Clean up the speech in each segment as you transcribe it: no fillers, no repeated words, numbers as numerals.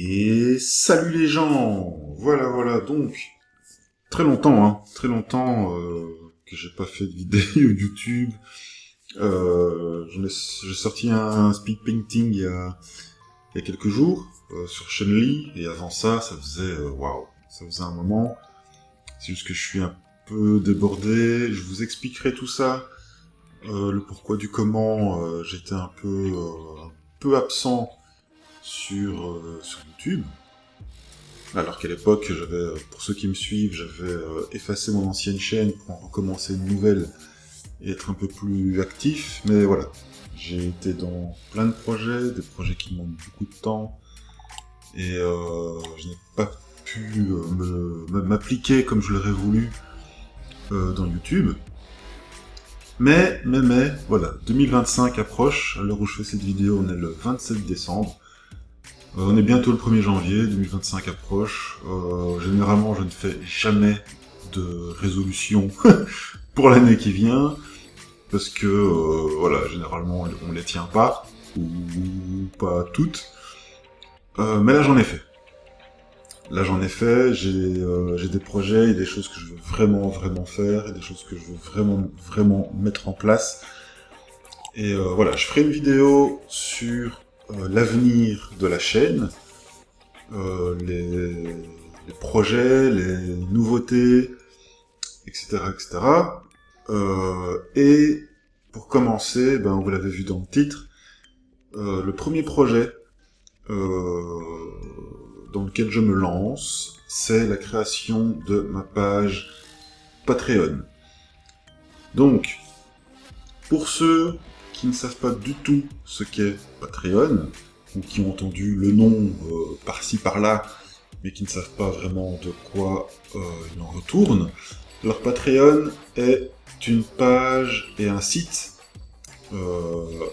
Et salut les gens. Voilà, donc très longtemps que j'ai pas fait de vidéo YouTube. J'ai sorti un speed painting il y a quelques jours sur Chun-Li, et avant ça faisait ça faisait un moment. C'est juste que je suis un peu débordé. Je vous expliquerai tout ça, le pourquoi du comment. J'étais un peu absent sur YouTube. Alors qu'à l'époque, pour ceux qui me suivent, j'avais effacé mon ancienne chaîne pour en recommencer une nouvelle et être un peu plus actif. Mais voilà, j'ai été dans plein de projets, des projets qui demandent beaucoup de temps, et je n'ai pas pu m'appliquer comme je l'aurais voulu dans YouTube. Mais, voilà, 2025 approche. À l'heure où je fais cette vidéo, on est le 27 décembre. On est bientôt le 1er janvier, 2025 approche. Généralement, je ne fais jamais de résolution pour l'année qui vient, parce que, voilà, généralement, on les tient pas, ou pas toutes. Mais là, j'en ai fait. J'ai des projets et des choses que je veux vraiment faire, et des choses que je veux vraiment mettre en place. Et voilà, je ferai une vidéo sur l'avenir de la chaîne, les projets, les nouveautés, etc. Et pour commencer, vous l'avez vu dans le titre, le premier projet dans lequel je me lance, c'est la création de ma page Patreon. Donc, pour ceux qui ne savent pas du tout ce qu'est Patreon, ou qui ont entendu le nom par-ci par-là, mais qui ne savent pas vraiment de quoi il en retourne, alors Patreon est une page et un site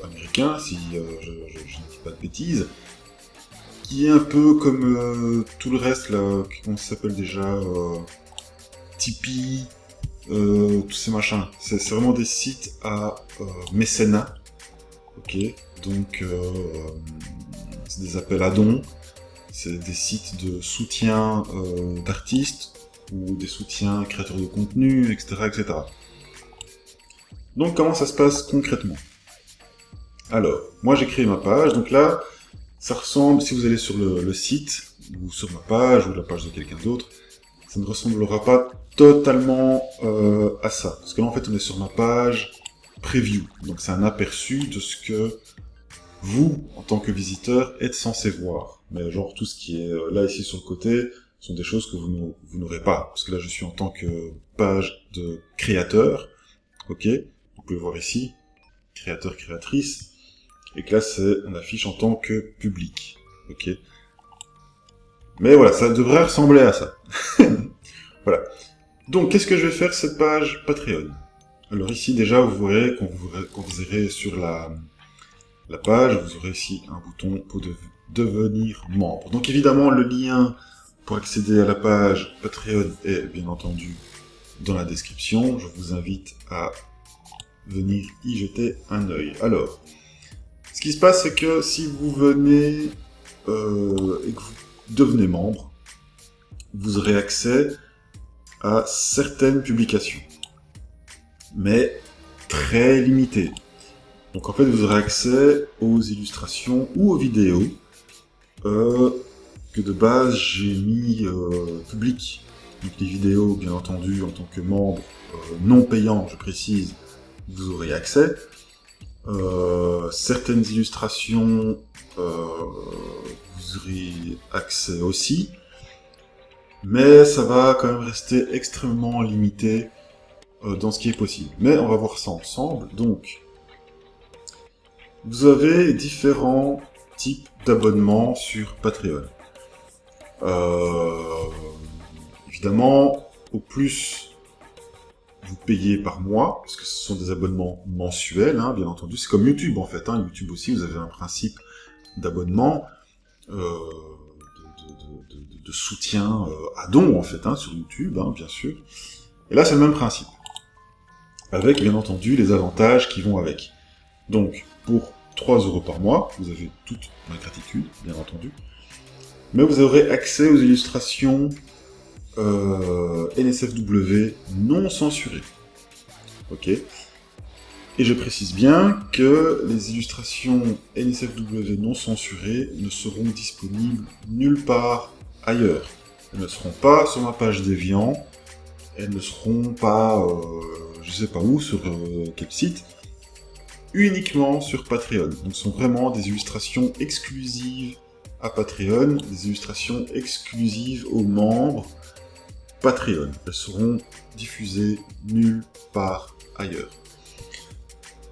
américain, si je ne dis pas de bêtises, qui est un peu comme tout le reste, là, comment ça s'appelle déjà, Tipeee, tous ces machins. C'est vraiment des sites à mécénat, ok. Donc, c'est des appels à dons, c'est des sites de soutien d'artistes, ou des soutiens créateurs de contenu, etc. Donc, comment ça se passe concrètement? Alors, moi j'ai créé ma page, donc là, ça ressemble, si vous allez sur le site, ou sur ma page, ou la page de quelqu'un d'autre, ça ne ressemblera pas totalement à ça. Parce que là, en fait, on est sur ma page preview. Donc, c'est un aperçu de ce que vous, en tant que visiteur, êtes censé voir. Mais genre, tout ce qui est là, ici, sur le côté, sont des choses que vous n'aurez pas. Parce que là, je suis en tant que page de créateur. Ok, vous pouvez voir ici, créateur, créatrice. Et que là, on affiche en tant que public. Ok. Mais voilà, ça devrait ressembler à ça. Voilà. Donc, qu'est-ce que je vais faire cette page Patreon? Alors ici, déjà, vous verrez, quand vous irez sur la page, vous aurez ici un bouton pour devenir membre. Donc évidemment, le lien pour accéder à la page Patreon est bien entendu dans la description. Je vous invite à venir y jeter un œil. Alors, ce qui se passe, c'est que si vous venez et que vous devenez membre, vous aurez accès à certaines publications, mais très limitées. Donc en fait, vous aurez accès aux illustrations ou aux vidéos que de base j'ai mis publiques. Donc les vidéos, bien entendu, en tant que membre non payant, je précise, vous aurez accès. Certaines illustrations, vous aurez accès aussi, mais ça va quand même rester extrêmement limité dans ce qui est possible. Mais on va voir ça ensemble. Donc, vous avez différents types d'abonnements sur Patreon. Évidemment, au plus vous payez par mois, parce que ce sont des abonnements mensuels, hein, bien entendu. C'est comme YouTube, en fait. Hein. YouTube aussi, vous avez un principe d'abonnement, de soutien à don, en fait, hein, sur YouTube, hein, bien sûr. Et là, c'est le même principe. Avec, bien entendu, les avantages qui vont avec. Donc, pour 3 € par mois, vous avez toute ma gratitude, bien entendu. mais vous aurez accès aux illustrations NSFW non censurées. Ok. Et je précise bien que les illustrations NSFW non censurées ne seront disponibles nulle part ailleurs. Elles ne seront pas sur ma page Deviant, elles ne seront pas, je sais pas où, sur quel site, uniquement sur Patreon. Donc ce sont vraiment des illustrations exclusives à Patreon, des illustrations exclusives aux membres Patreon. Elles seront diffusées nulle part ailleurs.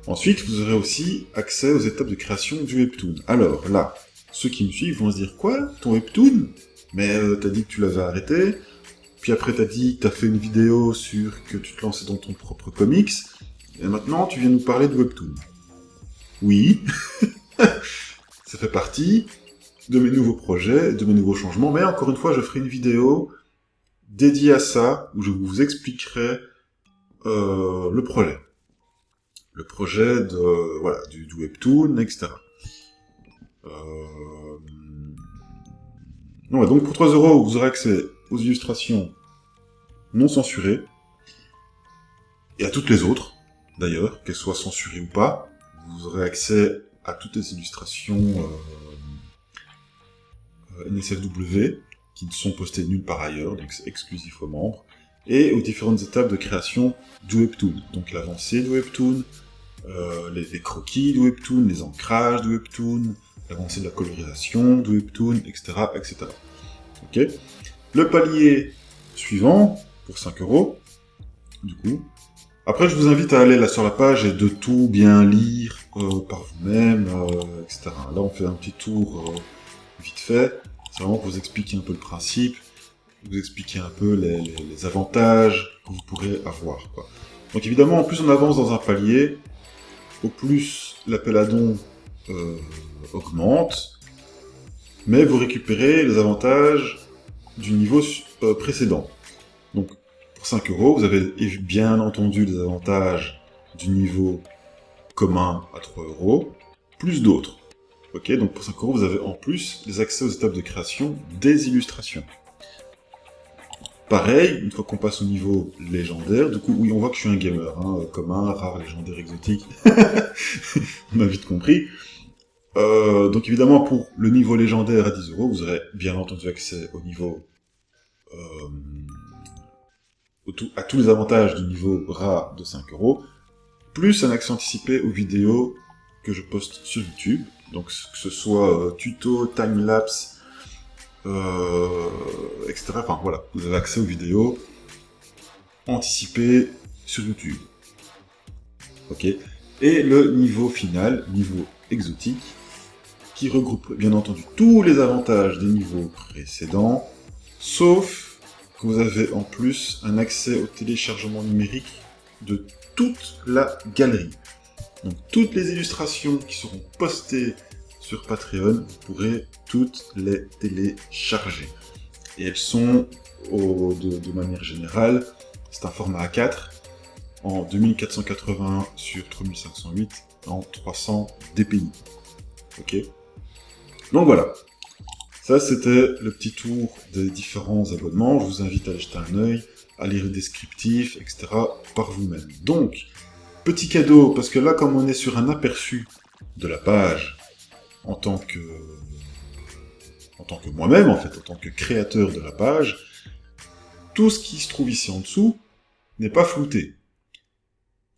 Ensuite, vous aurez aussi accès aux étapes de création du webtoon. Alors là, ceux qui me suivent vont se dire « Quoi? Ton webtoon? Mais t'as dit que tu l'avais arrêté, puis après t'as dit que t'as fait une vidéo sur que tu te lançais dans ton propre comics, et maintenant tu viens nous parler de webtoon. » Oui, ça fait partie de mes nouveaux projets, de mes nouveaux changements, mais encore une fois, je ferai une vidéo dédiée à ça, où je vous expliquerai le projet. Le projet de, voilà, du webtoon, etc. Donc pour 3€, vous aurez accès aux illustrations non censurées, et à toutes les autres, d'ailleurs, qu'elles soient censurées ou pas. Vous aurez accès à toutes les illustrations NSFW, qui ne sont postées nulle part ailleurs, donc c'est exclusif aux membres, et aux différentes étapes de création du webtoon. Donc l'avancée du webtoon, les croquis du webtoon, les ancrages du webtoon, l'avancée de la colorisation du webtoon, etc. etc. Ok. Le palier suivant, pour 5€, du coup. Après, je vous invite à aller là sur la page et de tout bien lire par vous-même, etc. Là, on fait un petit tour vite fait. C'est vraiment pour vous expliquer un peu le principe, vous expliquer un peu les avantages que vous pourrez avoir, quoi. Donc évidemment, en plus on avance dans un palier, au plus l'appel à dons augmente, mais vous récupérez les avantages du niveau précédent. Donc pour 5€, vous avez bien entendu les avantages du niveau commun à 3€, plus d'autres. Ok, donc pour 5€, vous avez en plus les accès aux étapes de création des illustrations. Pareil, une fois qu'on passe au niveau légendaire, du coup, oui, on voit que je suis un gamer, hein, commun, rare, légendaire, exotique. On a vite compris. Donc évidemment, pour le niveau légendaire à 10€, vous aurez bien entendu accès au niveau... à tous les avantages du niveau rare de 5€, plus un accès anticipé aux vidéos que je poste sur YouTube. Donc que ce soit tuto, timelapse, etc. Enfin voilà, vous avez accès aux vidéos anticipées sur YouTube. Ok. Et le niveau final, niveau exotique, qui regroupe bien entendu tous les avantages des niveaux précédents, sauf que vous avez en plus un accès au téléchargement numérique de toute la galerie. Donc toutes les illustrations qui seront postées sur Patreon, vous pourrez toutes les télécharger. Et elles sont, de manière générale, c'est un format A4, en 2480 sur 3508, en 300 dpi. Ok. Donc voilà. Ça, c'était le petit tour des différents abonnements. Je vous invite à aller jeter un œil, à lire le descriptif, etc. par vous-même. Donc, petit cadeau, parce que là, comme on est sur un aperçu de la page, en tant que moi-même, en fait, en tant que créateur de la page, tout ce qui se trouve ici en dessous n'est pas flouté.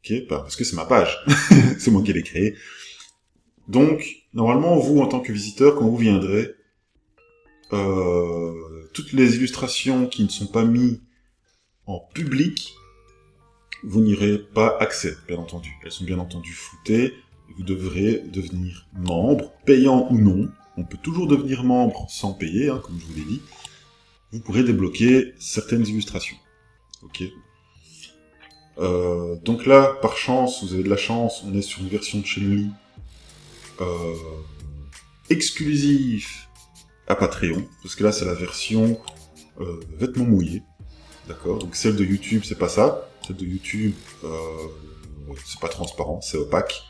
Ok, parce que c'est ma page. C'est moi qui l'ai créée. Donc, normalement, vous, en tant que visiteur, quand vous viendrez, toutes les illustrations qui ne sont pas mises en public, vous n'aurez pas accès, bien entendu. Elles sont bien entendu floutées. Vous devrez devenir membre, payant ou non. On peut toujours devenir membre sans payer, hein, comme je vous l'ai dit. Vous pourrez débloquer certaines illustrations. Ok. Donc là, par chance, vous avez de la chance, on est sur une version de Chun-Li exclusive à Patreon, parce que là, c'est la version vêtements mouillés. D'accord. Donc celle de YouTube, c'est pas ça. Celle de YouTube, c'est pas transparent, c'est opaque.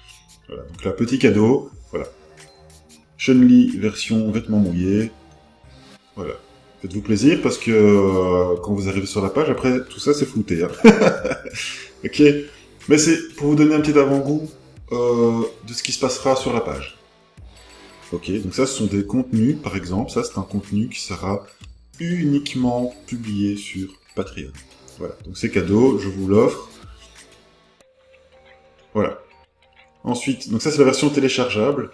Voilà. Donc là, petit cadeau, voilà. Chun-Li version vêtements mouillés. Voilà. Faites-vous plaisir parce que quand vous arrivez sur la page, après, tout ça, c'est flouté. Hein. Ok. Mais c'est pour vous donner un petit avant-goût de ce qui se passera sur la page. Ok. Donc ça, ce sont des contenus, par exemple. Ça, c'est un contenu qui sera uniquement publié sur Patreon. Voilà. Donc c'est cadeau, je vous l'offre. Voilà. Ensuite, donc ça, c'est la version téléchargeable.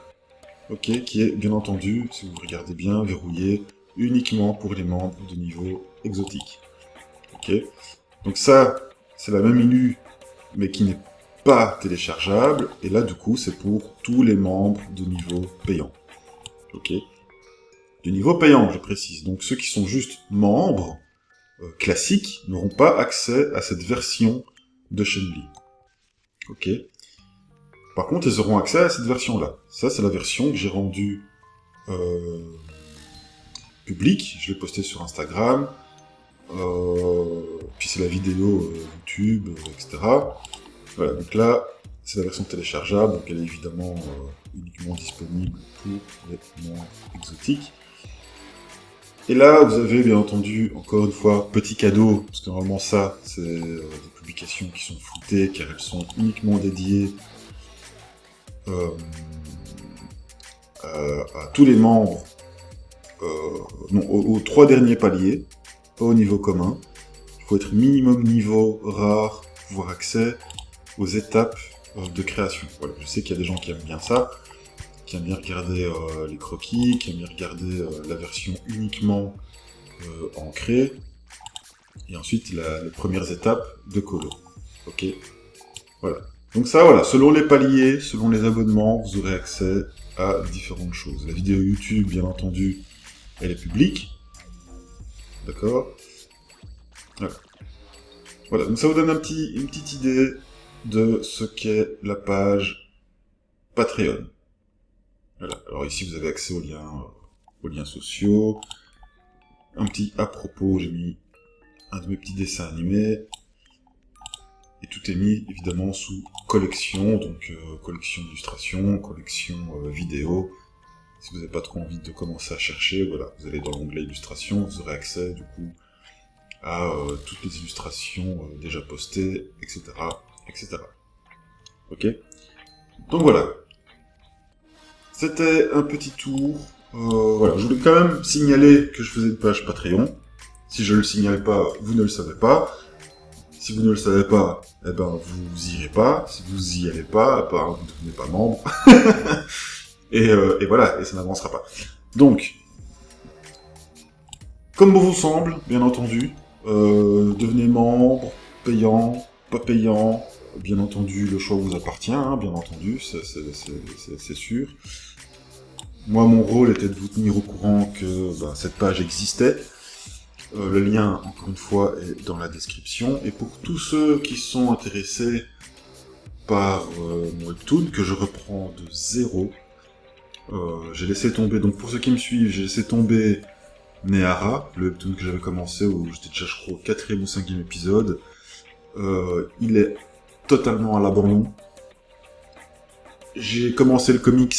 Ok. Qui est, bien entendu, si vous regardez bien, verrouillée uniquement pour les membres de niveau exotique. Ok. Donc ça, c'est la même INU, mais qui n'est pas téléchargeable, et là, du coup, c'est pour tous les membres de niveau payant. Ok. De niveau payant, je précise. Donc ceux qui sont juste membres classiques n'auront pas accès à cette version de Shenli. Ok. Par contre, ils auront accès à cette version-là. Ça, c'est la version que j'ai rendue publique. Je l'ai postée sur Instagram. Puis c'est la vidéo YouTube, etc. Voilà, donc là, c'est la version téléchargeable, donc elle est évidemment uniquement disponible pour les membres exotiques. Et là, vous avez bien entendu, encore une fois, petit cadeau, parce que normalement ça, c'est des publications qui sont floutées, car elles sont uniquement dédiées à tous les membres, non, aux 3 derniers paliers, pas au niveau commun. Il faut être minimum niveau rare pour avoir accès aux étapes de création. Voilà, je sais qu'il y a des gens qui aiment bien ça, qui aiment bien regarder les croquis, qui aiment bien regarder la version uniquement ancrée, et ensuite les premières étapes de colo. Ok. Voilà. Donc ça, voilà, selon les paliers, selon les abonnements, vous aurez accès à différentes choses. La vidéo YouTube, bien entendu, elle est publique. D'accord. Voilà. Voilà, donc ça vous donne une petite idée de ce qu'est la page Patreon. Voilà. Alors ici, vous avez accès aux liens sociaux. Un petit à propos, j'ai mis un de mes petits dessins animés. Et tout est mis, évidemment, sous collection, donc collection d'illustrations, collection vidéo. Si vous n'avez pas trop envie de commencer à chercher, voilà, vous allez dans l'onglet illustration, vous aurez accès, du coup, à toutes les illustrations déjà postées, etc., etc. Ok. Donc voilà. C'était un petit tour. Voilà, je voulais quand même signaler que je faisais une page Patreon. Si je ne le signale pas, vous ne le savez pas. Si vous ne le savez pas, eh ben vous y irez pas. Si vous y allez pas, eh ben vous ne devenez pas membre. et voilà, et ça n'avancera pas. Donc, comme bon vous semble, bien entendu, devenez membre, payant, pas payant. Bien entendu, le choix vous appartient, hein, bien entendu, c'est sûr. Moi, mon rôle était de vous tenir au courant que cette page existait. Le lien, encore une fois, est dans la description. Et pour tous ceux qui sont intéressés par mon webtoon, que je reprends de zéro, j'ai laissé tomber, donc pour ceux qui me suivent, j'ai laissé tomber Nehara, le webtoon que j'avais commencé, où j'étais déjà, je crois, au 4e ou 5e épisode. Il est totalement à l'abandon. J'ai commencé le comics,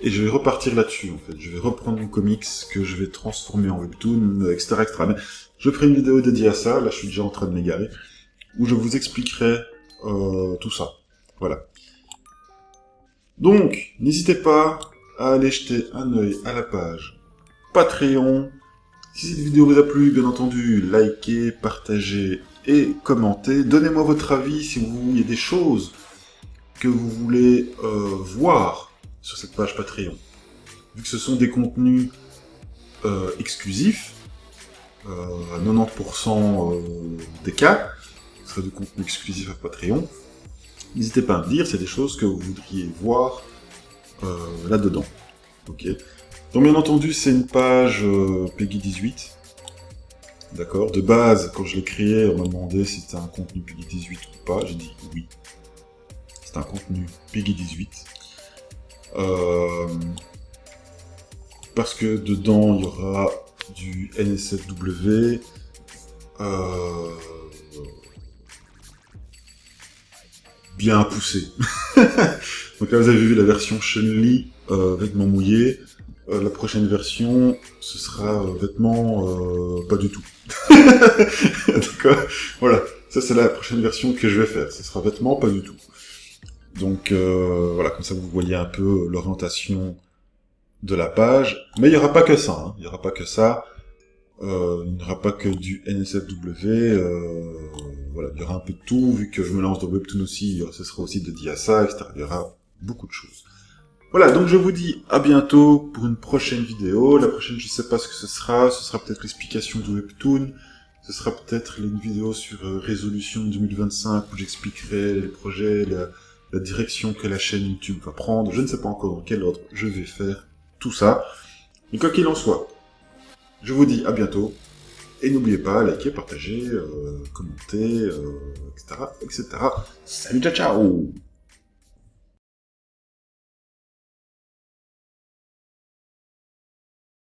et je vais repartir là-dessus, en fait. Je vais reprendre mon comics, que je vais transformer en webtoon, etc., etc. Mais je ferai une vidéo dédiée à ça, là je suis déjà en train de m'égarer, où je vous expliquerai tout ça. Voilà. Donc, n'hésitez pas à aller jeter un œil à la page Patreon. Si cette vidéo vous a plu, bien entendu, likez, partagez et commentez. Donnez-moi votre avis si il y a des choses que vous voulez voir sur cette page Patreon. Vu que ce sont des contenus exclusifs, à 90% des cas, ce sera du contenu exclusif à Patreon, n'hésitez pas à me dire, c'est des choses que vous voudriez voir là-dedans. Ok. Donc bien entendu, c'est une page Peggy 18. D'accord. De base, quand je l'ai créé, on m'a demandé si c'était un contenu Peggy 18 ou pas. J'ai dit oui. C'est un contenu Peggy 18. Parce que dedans, il y aura du NSFW, bien poussé. Donc là, vous avez vu la version Chun-Li, vêtements mouillés. La prochaine version, ce sera vêtements, pas du tout. D'accord. Voilà, ça c'est la prochaine version que je vais faire. Ce sera vêtements, pas du tout. Donc voilà, comme ça vous voyez un peu l'orientation de la page. Mais il n'y aura pas que ça. Hein. Il n'y aura pas que ça. Il n'y aura pas que du NSFW. Voilà, il y aura un peu de tout. Vu que je me lance dans Webtoon aussi, ce sera aussi dédié à ça, etc. Il y aura beaucoup de choses. Voilà, donc je vous dis à bientôt pour une prochaine vidéo. La prochaine, je sais pas ce que ce sera peut-être l'explication de Webtoon, ce sera peut-être une vidéo sur résolution 2025 où j'expliquerai les projets, la direction que la chaîne YouTube va prendre. Je ne sais pas encore dans quel ordre je vais faire tout ça. Mais quoi qu'il en soit, je vous dis à bientôt. Et n'oubliez pas, likez, partagez, commentez, etc., etc. Salut, ciao, ciao!